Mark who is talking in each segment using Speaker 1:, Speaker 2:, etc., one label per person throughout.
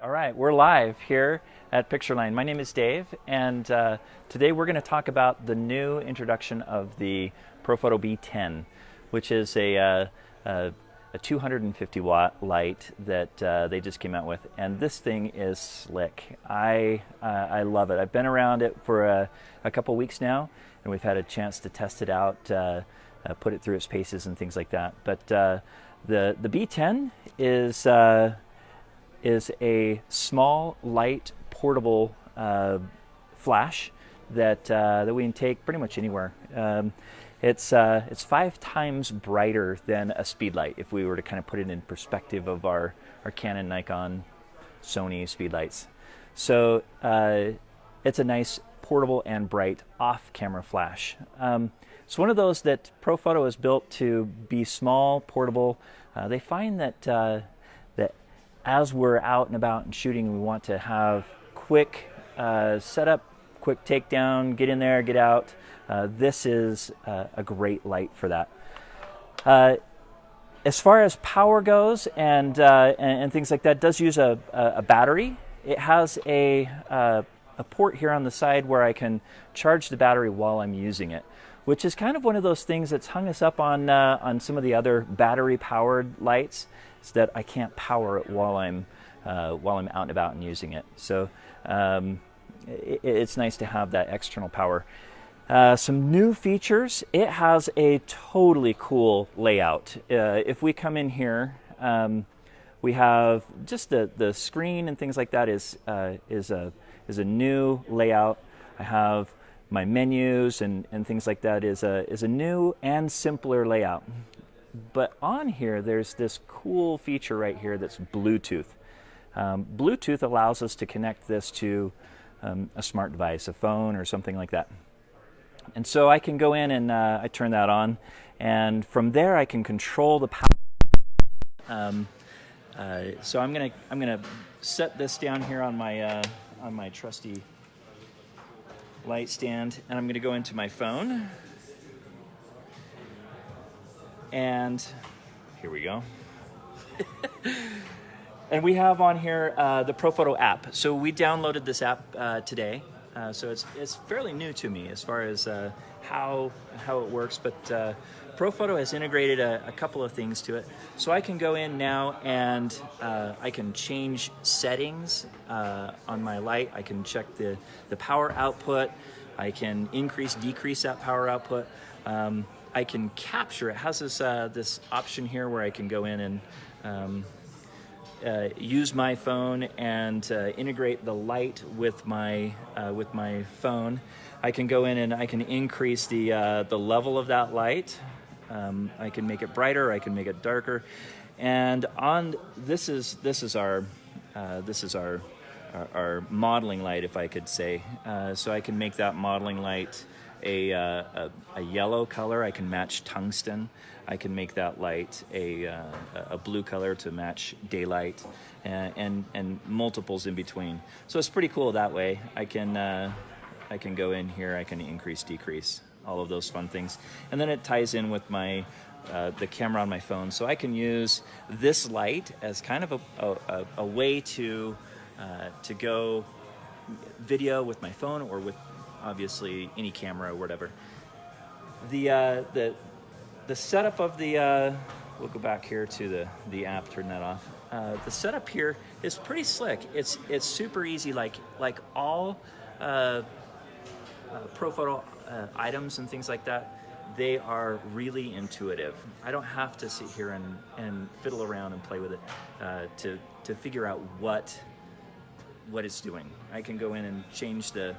Speaker 1: All right, we're live here at Pictureline. My name is Dave, and today we're going to talk about the new introduction of the Profoto B10, which is a 250 watt light that they just came out with, and this thing is slick. I love it. I've been around it for a couple weeks now, and we've had a chance to test it out, put it through its paces and things like that. But the B10 is a small, light, portable flash that we can take pretty much anywhere. It's 5 times brighter than a speedlight if we were to kind of put it in perspective of our Canon, Nikon, Sony speedlights. So it's a nice portable and bright off-camera flash. It's one of those that Profoto is built to be small, portable. They find that as we're out and about and shooting, we want to have quick setup, quick takedown, get in there, get out. This is a great light for that. As far as power goes and things like that, it does use a battery. It has a port here on the side where I can charge the battery while I'm using it, which is kind of one of those things that's hung us up on some of the other battery-powered lights, is that I can't power it while I'm out and about and using it. So it's nice to have that external power. Some new features. It has a totally cool layout. If we come in here, we have just the screen and things like that is a new layout. I have my menus and things like that is a new and simpler layout. But on here, there's this cool feature right here that's Bluetooth. Bluetooth allows us to connect this to a smart device, a phone or something like that. And so I can go in and I turn that on, and from there I can control the power. So I'm gonna set this down here on my trusty light stand, and I'm going to go into my phone, and here we go. And we have on here the Profoto app. So we downloaded this app today, so it's fairly new to me as far as how it works, but Profoto has integrated a couple of things to it. So I can go in now and I can change settings on my light. I can check the power output. I can increase, decrease that power output. I can capture. It has this option here where I can go in and use my phone and integrate the light with my phone. I can go in and I can increase the level of that light. I can make it brighter. I can make it darker. And this is our modeling light, if I could say. So I can make that modeling light a yellow color. I can match tungsten. I can make that light a blue color to match daylight, and multiples in between. So it's pretty cool that way. I can go in here. I can increase, decrease, all of those fun things, and then it ties in with my the camera on my phone. So I can use this light as kind of a way to go video with my phone or with obviously any camera or whatever. The setup of we'll go back here to the app, turn that off. The setup here is pretty slick. It's super easy, like all Profoto items and things like that. They are really intuitive. I don't have to sit here and fiddle around and play with it to figure out what it's doing. I can go in and change the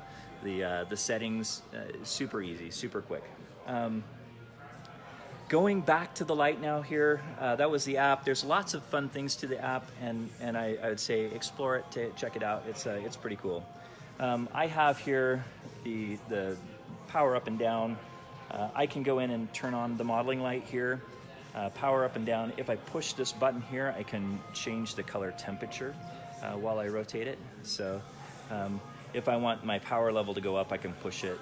Speaker 1: settings super easy, super quick. Going back to the light now here, that was the app. There's lots of fun things to the app, and I would say explore it, check it out. It's pretty cool. I have here the power up and down. I can go in and turn on the modeling light here, power up and down. If I push this button here, I can change the color temperature while I rotate it. So if I want my power level to go up, I can push it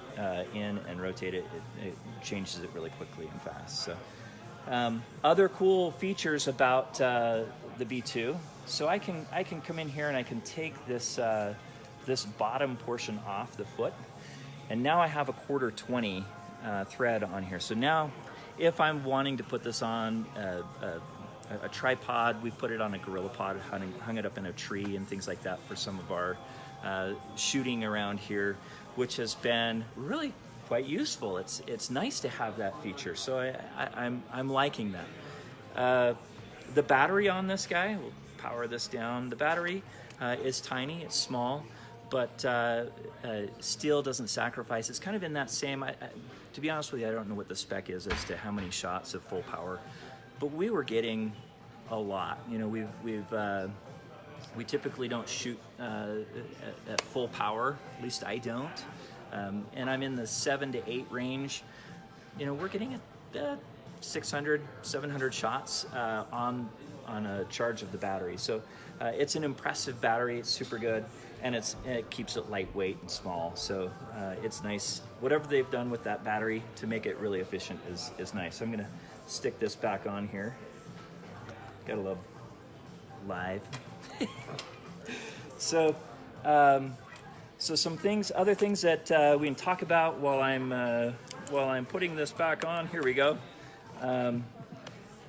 Speaker 1: in and rotate it. It changes it really quickly and fast. So other cool features about the B2. So I can come in here and I can take this this bottom portion off the foot, and now I have a 1/4-20 thread on here. So now, if I'm wanting to put this on a tripod, we put it on a gorilla pod, hung it up in a tree and things like that for some of our shooting around here, which has been really quite useful. It's nice to have that feature, so I'm liking that. The battery on this guy, we'll power this down. The battery is tiny, it's small, but still doesn't sacrifice. It's kind of in that same, to be honest with you, I don't know what the spec is as to how many shots of full power, but we were getting a lot. You know, we typically don't shoot at full power, at least I don't. And I'm in the 7 to 8 range. You know, we're getting 600, 700 shots on a charge of the battery. So it's an impressive battery. It's super good, and it keeps it lightweight and small. So it's nice. Whatever they've done with that battery to make it really efficient is nice. So I'm gonna stick this back on here. Gotta love live. So some things, other things that we can talk about while I'm putting this back on. Here we go.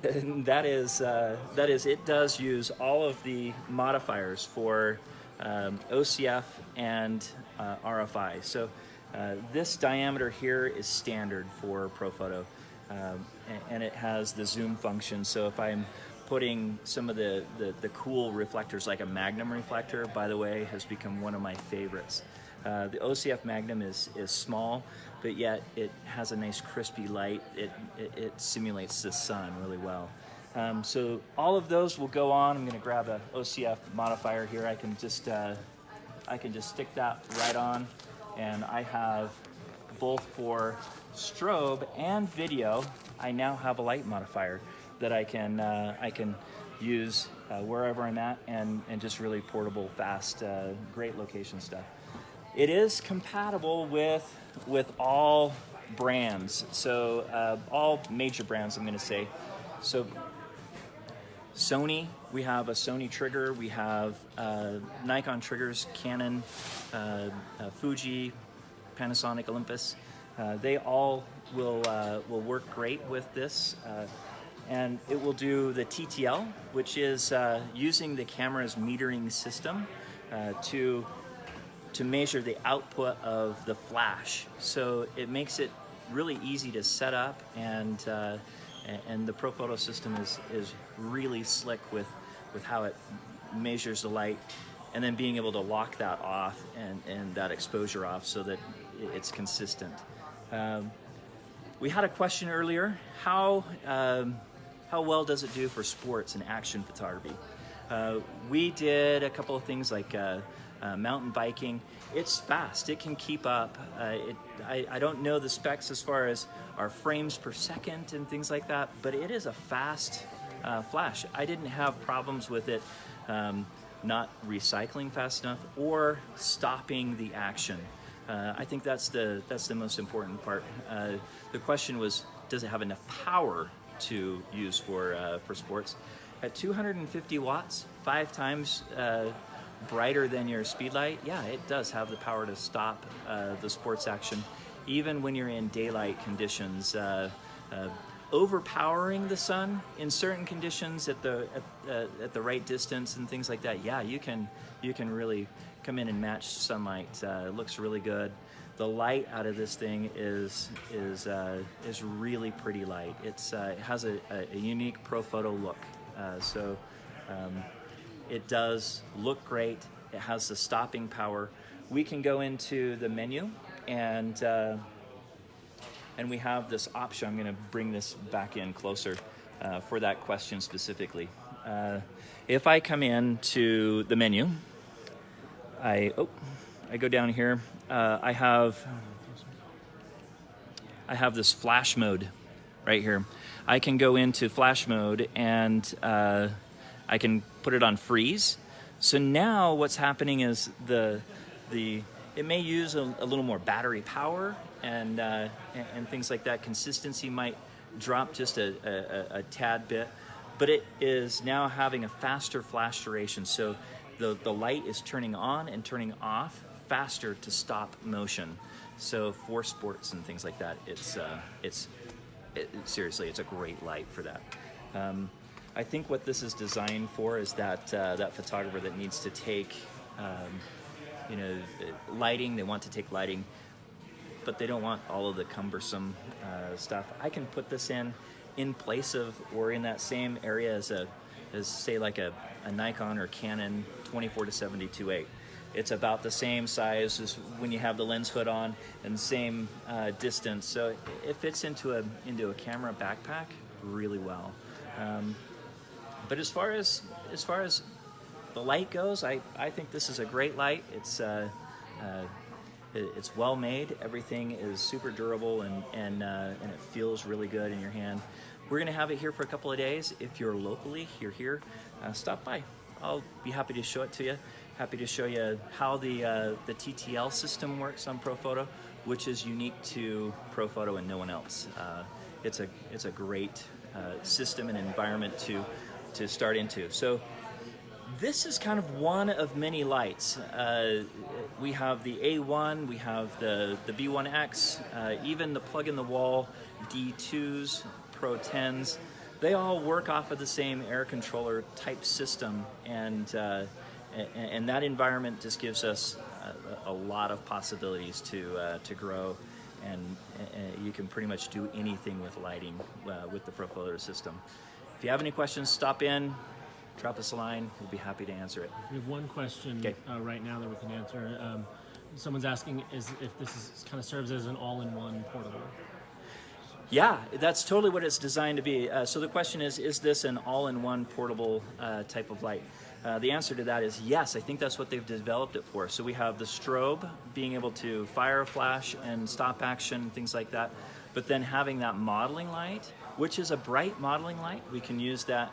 Speaker 1: That is it does use all of the modifiers for OCF and RFI. So this diameter here is standard for Profoto, and it has the zoom function. So if I'm putting some of the cool reflectors, like a Magnum reflector, by the way, has become one of my favorites. The OCF Magnum is small, but yet it has a nice crispy light. It simulates the sun really well. So all of those will go on. I'm going to grab a OCF modifier here. I can just stick that right on, and I have both for strobe and video. I now have a light modifier that I can use wherever I'm at, and just really portable, fast, great location stuff. It is compatible with all brands, so all major brands, I'm going to say. So Sony, we have a Sony trigger, we have Nikon triggers, Canon, Fuji, Panasonic, Olympus. They all will work great with this. And it will do the TTL, which is using the camera's metering system to measure the output of the flash. So it makes it really easy to set up, and the Profoto system is really slick with how it measures the light, and then being able to lock that off and that exposure off so that it's consistent. We had a question earlier, how well does it do for sports and action photography? We did a couple of things like mountain biking. It's fast, it can keep up. I don't know the specs as far as our frames per second and things like that, but it is a fast flash. I didn't have problems with it not recycling fast enough or stopping the action. I think that's the most important part. The question was, does it have enough power to use for sports? At 250 watts, 5 times brighter than your speed light, yeah, it does have the power to stop the sports action, even when you're in daylight conditions. Overpowering the sun in certain conditions at the right distance and things like that, yeah, you can really come in and match sunlight. It looks really good. The light out of this thing is really pretty light. It has a unique Profoto look. So it does look great. It has the stopping power. We can go into the menu, and we have this option. I'm going to bring this back in closer for that question specifically. If I come into the menu, I go down here. I have this flash mode right here. I can go into flash mode, and I can put it on freeze. So now what's happening is it may use a little more battery power and things like that. Consistency might drop just a tad bit, but it is now having a faster flash duration. So the light is turning on and turning off faster to stop motion. So for sports and things like that, seriously, it's a great light for that. I think what this is designed for is that photographer that needs to take, lighting. They want to take lighting, but they don't want all of the cumbersome stuff. I can put this in place of, or in that same area as say like a Nikon or Canon 24-70 It's about the same size as when you have the lens hood on, and the same distance. So it fits into a camera backpack really well. But as far as the light goes, I think this is a great light. It's well made. Everything is super durable, and it feels really good in your hand. We're gonna have it here for a couple of days. If you're locally, you're here, stop by. I'll be happy to show it to you. Happy to show you how the TTL system works on Profoto, which is unique to Profoto and no one else. It's a great system and environment to start into. So this is kind of one of many lights. We have the A1, we have the B10X, even the plug-in-the-wall D2s, Pro 10s. They all work off of the same air controller type system, and that environment just gives us a lot of possibilities to grow, and you can pretty much do anything with lighting with the Profoto system. If you have any questions, stop in, drop us a line. We'll be happy to answer it.
Speaker 2: We have one question right now that we can answer. Someone's asking if this kind of serves as an all-in-one portable.
Speaker 1: Yeah, that's totally what it's designed to be. So the question is this an all-in-one portable type of light? The answer to that is yes. I think that's what they've developed it for. So we have the strobe, being able to fire a flash and stop action, things like that. But then having that modeling light, which is a bright modeling light. We can use that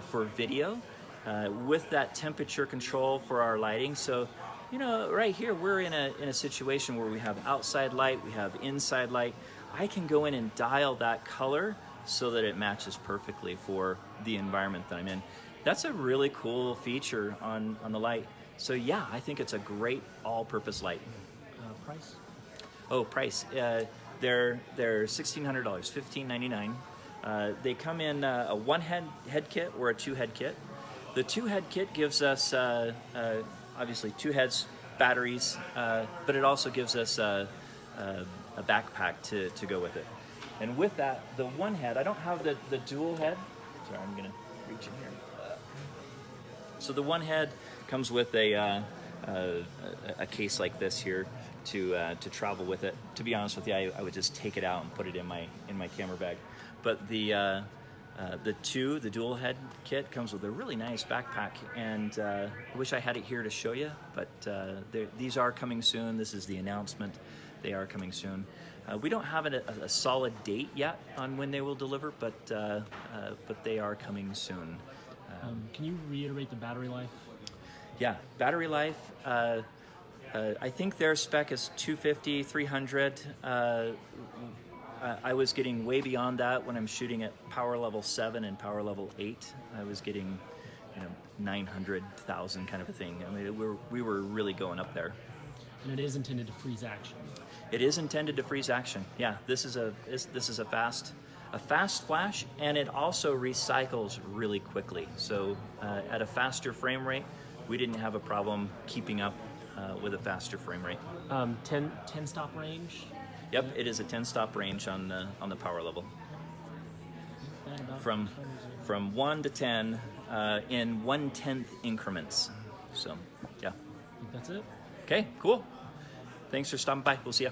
Speaker 1: for video with that temperature control for our lighting. So, right here we're in a situation where we have outside light, we have inside light. I can go in and dial that color so that it matches perfectly for the environment that I'm in. That's a really cool feature on the light. So yeah, I think it's a great all-purpose light.
Speaker 2: Price?
Speaker 1: Oh, price. They're $1,600, $1,599. They come in a one head kit or a two head kit. The two head kit gives us obviously two heads, batteries, but it also gives us a backpack to go with it. And with that, the one head, I don't have the dual head. Sorry, I'm gonna reach in here. So the one head comes with a case like this here to travel with it. To be honest with you, I would just take it out and put it in my camera bag. But the dual head kit comes with a really nice backpack, and I wish I had it here to show you, but these are coming soon. This is the announcement. They are coming soon. We don't have a solid date yet on when they will deliver, but they are coming soon.
Speaker 2: Can you reiterate the battery life?
Speaker 1: Yeah, battery life. I think their spec is 250, 300. I was getting way beyond that when I'm shooting at power level 7 and power level 8. I was getting 900,000 kind of a thing. I mean, we were really going up there.
Speaker 2: And it is intended to freeze action.
Speaker 1: It is intended to freeze action. Yeah, this is a fast flash, and it also recycles really quickly. So at a faster frame rate, we didn't have a problem keeping up with a faster frame rate.
Speaker 2: 10 stop range.
Speaker 1: Yep, it is a 10 stop range on the power level. From 1 to 10 in 1/10 increments. So yeah.
Speaker 2: I think that's it.
Speaker 1: Okay, cool. Thanks for stopping by. We'll see you.